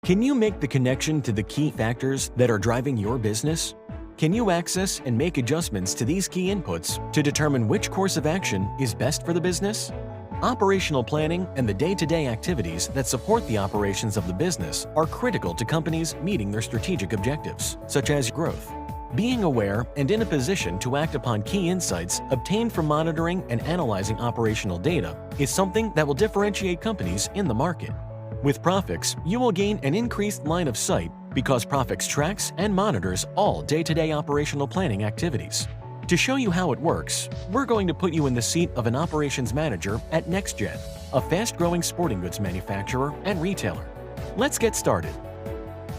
Can you make the connection to the key factors that are driving your business? Can you access and make adjustments to these key inputs to determine which course of action is best for the business? Operational planning and the day-to-day activities that support the operations of the business are critical to companies meeting their strategic objectives, such as growth. Being aware and in a position to act upon key insights obtained from monitoring and analyzing operational data is something that will differentiate companies in the market. With Prophix, you will gain an increased line of sight because Prophix tracks and monitors all day-to-day operational planning activities. To show you how it works, we're going to put you in the seat of an operations manager at NextGen, a fast-growing sporting goods manufacturer and retailer. Let's get started.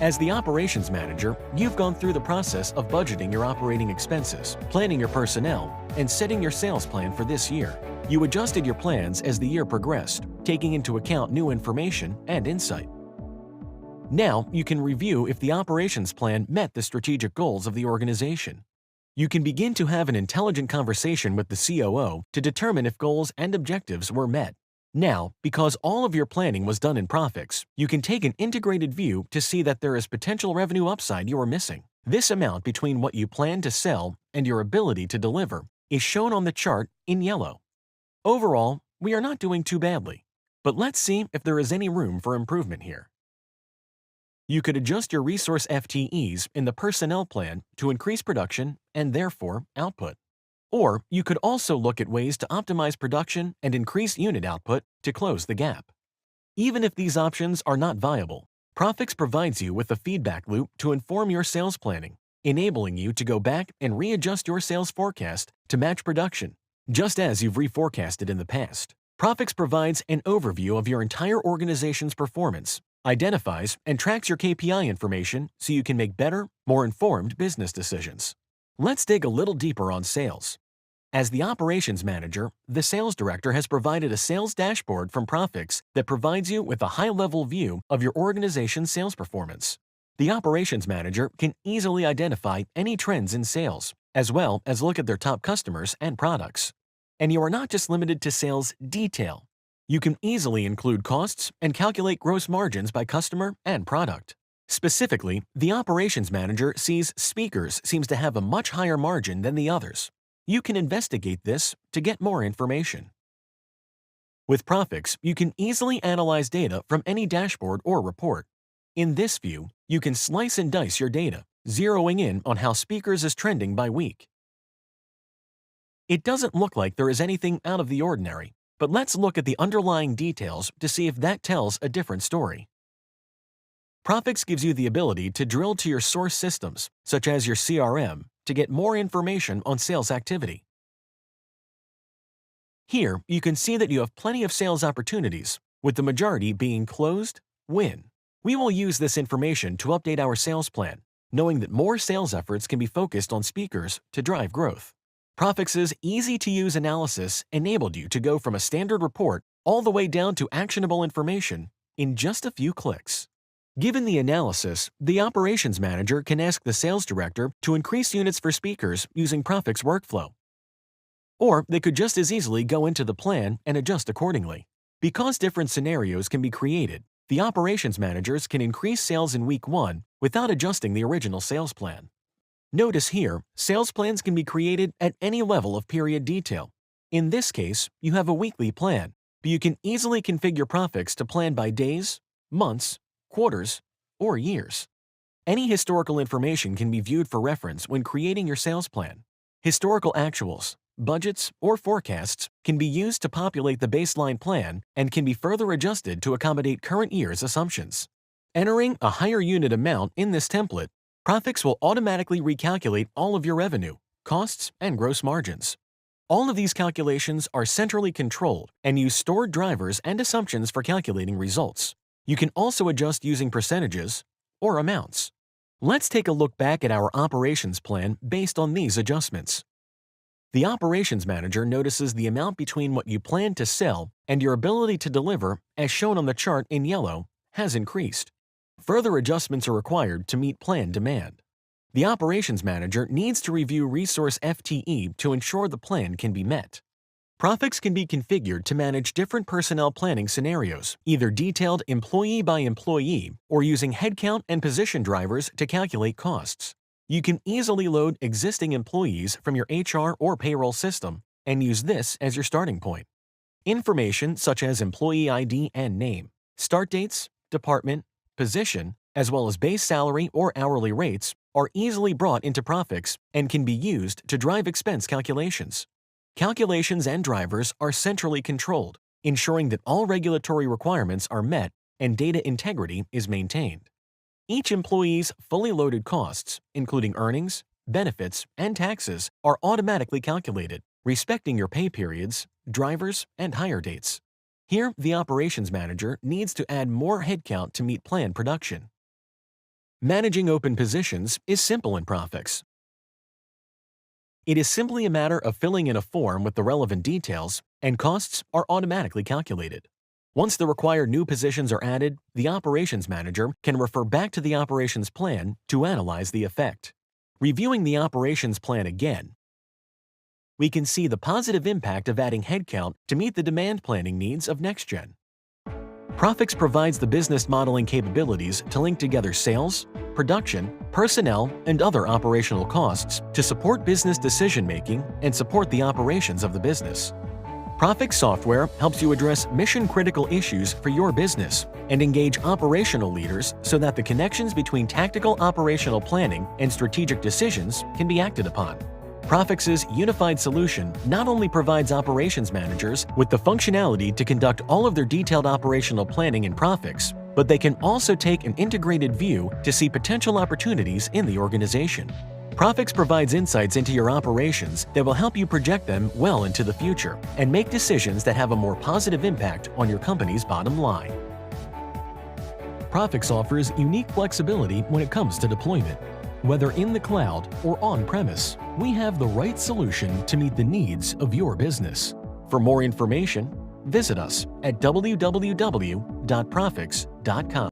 As the operations manager, you've gone through the process of budgeting your operating expenses, planning your personnel, and setting your sales plan for this year. You adjusted your plans as the year progressed, taking into account new information and insight. Now you can review if the operations plan met the strategic goals of the organization. You can begin to have an intelligent conversation with the COO to determine if goals and objectives were met. Now, because all of your planning was done in Prophix, you can take an integrated view to see that there is potential revenue upside you are missing. This amount between what you plan to sell and your ability to deliver is shown on the chart in yellow. Overall, we are not doing too badly, but let's see if there is any room for improvement here. You could adjust your resource FTEs in the personnel plan to increase production and therefore output. Or you could also look at ways to optimize production and increase unit output to close the gap. Even if these options are not viable, Prophix provides you with a feedback loop to inform your sales planning, enabling you to go back and readjust your sales forecast to match production, just as you've reforecasted in the past. Prophix provides an overview of your entire organization's performance, identifies and tracks your KPI information so you can make better, more informed business decisions. Let's dig a little deeper on sales. As the operations manager, the sales director has provided a sales dashboard from Prophix that provides you with a high-level view of your organization's sales performance. The operations manager can easily identify any trends in sales, as well as look at their top customers and products. And you are not just limited to sales detail. You can easily include costs and calculate gross margins by customer and product. Specifically, the operations manager sees speakers seems to have a much higher margin than the others. You can investigate this to get more information. With Prophix, you can easily analyze data from any dashboard or report. In this view, you can slice and dice your data, zeroing in on how speakers is trending by week. It doesn't look like there is anything out of the ordinary, but let's look at the underlying details to see if that tells a different story. Prophix gives you the ability to drill to your source systems, such as your CRM, to get more information on sales activity. Here, you can see that you have plenty of sales opportunities, with the majority being closed, win. We will use this information to update our sales plan, knowing that more sales efforts can be focused on speakers to drive growth. Prophix's easy-to-use analysis enabled you to go from a standard report all the way down to actionable information in just a few clicks. Given the analysis, the operations manager can ask the sales director to increase units for speakers using Prophix workflow. Or they could just as easily go into the plan and adjust accordingly. Because different scenarios can be created, the operations managers can increase sales in week 1 without adjusting the original sales plan. Notice here, sales plans can be created at any level of period detail. In this case, you have a weekly plan, but you can easily configure Prophix to plan by days, months, quarters, or years. Any historical information can be viewed for reference when creating your sales plan. Historical actuals, budgets, or forecasts can be used to populate the baseline plan and can be further adjusted to accommodate current year's assumptions. Entering a higher unit amount in this template, Prophix will automatically recalculate all of your revenue, costs, and gross margins. All of these calculations are centrally controlled and use stored drivers and assumptions for calculating results. You can also adjust using percentages or amounts. Let's take a look back at our operations plan based on these adjustments. The operations manager notices the amount between what you plan to sell and your ability to deliver, as shown on the chart in yellow, has increased. Further adjustments are required to meet planned demand. The operations manager needs to review resource FTE to ensure the plan can be met. Prophix can be configured to manage different personnel planning scenarios, either detailed employee by employee or using headcount and position drivers to calculate costs. You can easily load existing employees from your HR or payroll system and use this as your starting point. Information such as employee ID and name, start dates, department, position, as well as base salary or hourly rates are easily brought into Prophix and can be used to drive expense calculations. Calculations and drivers are centrally controlled, ensuring that all regulatory requirements are met and data integrity is maintained. Each employee's fully loaded costs, including earnings, benefits, and taxes, are automatically calculated, respecting your pay periods, drivers, and hire dates. Here, the operations manager needs to add more headcount to meet planned production. Managing open positions is simple in Prophix. It is simply a matter of filling in a form with the relevant details, and costs are automatically calculated. Once the required new positions are added, the operations manager can refer back to the operations plan to analyze the effect. Reviewing the operations plan again, we can see the positive impact of adding headcount to meet the demand planning needs of NextGen. Prophix provides the business modeling capabilities to link together sales, production, personnel, and other operational costs to support business decision-making and support the operations of the business. Prophix software helps you address mission-critical issues for your business and engage operational leaders so that the connections between tactical operational planning and strategic decisions can be acted upon. Prophix's unified solution not only provides operations managers with the functionality to conduct all of their detailed operational planning in Prophix, but they can also take an integrated view to see potential opportunities in the organization. Prophix provides insights into your operations that will help you project them well into the future and make decisions that have a more positive impact on your company's bottom line. Prophix offers unique flexibility when it comes to deployment. Whether in the cloud or on-premise, we have the right solution to meet the needs of your business. For more information, visit us at www.prophix.com.